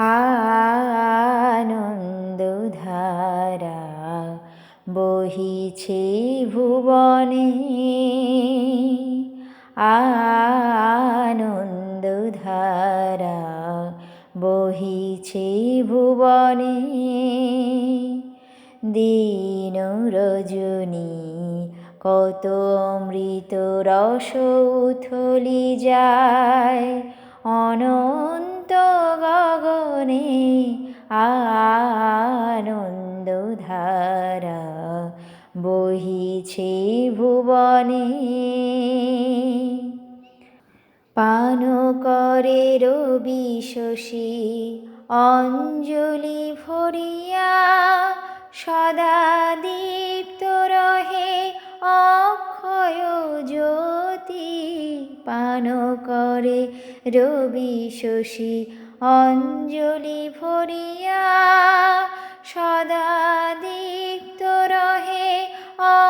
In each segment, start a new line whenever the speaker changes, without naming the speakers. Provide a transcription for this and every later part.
আনন্দধারা বহিছে ভুবনে, আনন্দধারা বহিছে ভুবনে। দিন রজনী কত অমৃত রস উথলি যায়, অনন্ত গগনে আনন্দধারা বহিছে ভুবনে। পান করে রবি শশী অঞ্জলি ভরিয়া, সদা দীপ্ত রহে অক্ষয় জ্যোতি। পান করে রবি শশী অঞ্জলি ভরিয়া, সদা দীপ্ত রহে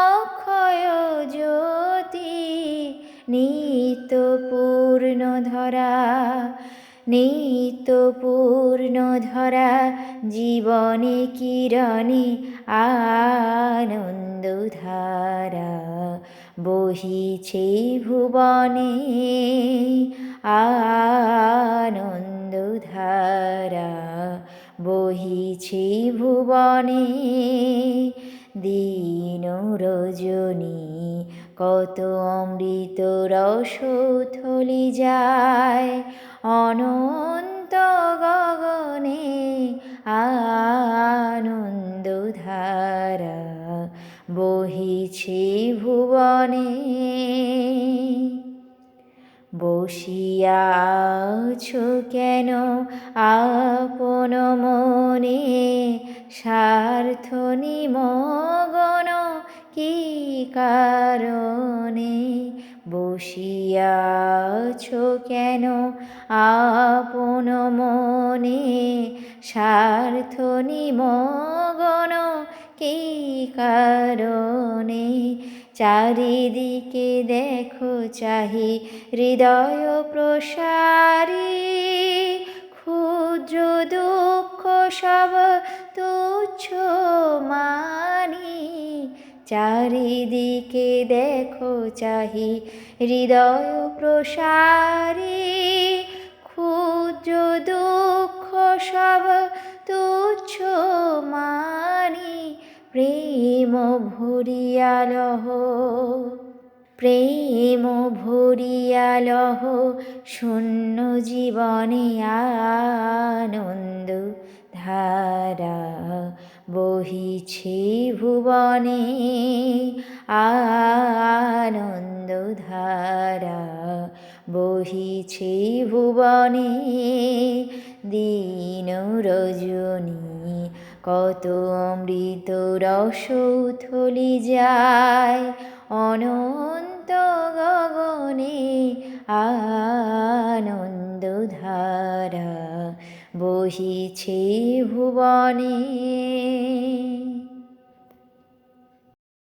অক্ষয় জ্যোতি। নিত্য পূর্ণ ধরা, নিত্য পূর্ণ ধরা জীবনে কিরণে আনন্দধারা বহিছে ভুবনে, আনন্দধারা বহিছে ভুবনে। দিন রজনী কত অমৃত রস উথলি যায়, অনন্ত গগনে আনন্দধারা বহিছে ভুবনে। বসিয়া আছো কেন আপন মনে, স্বার্থ নিমগ্ন কি কারণে? বসিয়া আছো কেন আপন মনে, স্বার্থ নিমগ্ন কি কারণে? চারিদিকে দেখো চাহি হৃদয় প্রসারী, ক্ষুদ্র দুঃখ সব তুচ্ছ মানি। চারিদিকে দেখো চাহি হৃদয় প্রসারী, ক্ষুদ্র দুঃখ সব তুচ্ছ মানি। প্রেম ভরিয়া লহ, প্রেম ভরিয়া লহ শূন্য জীবনে আনন্দ ধারা বহিছে ভুবনে, আনন্দধারা বহিছে ভুবনে। দিন রজনী কত অমৃত রস উথলি যায়, অনন্ত গগনে আনন্দধারা বহিছে ভুবনে।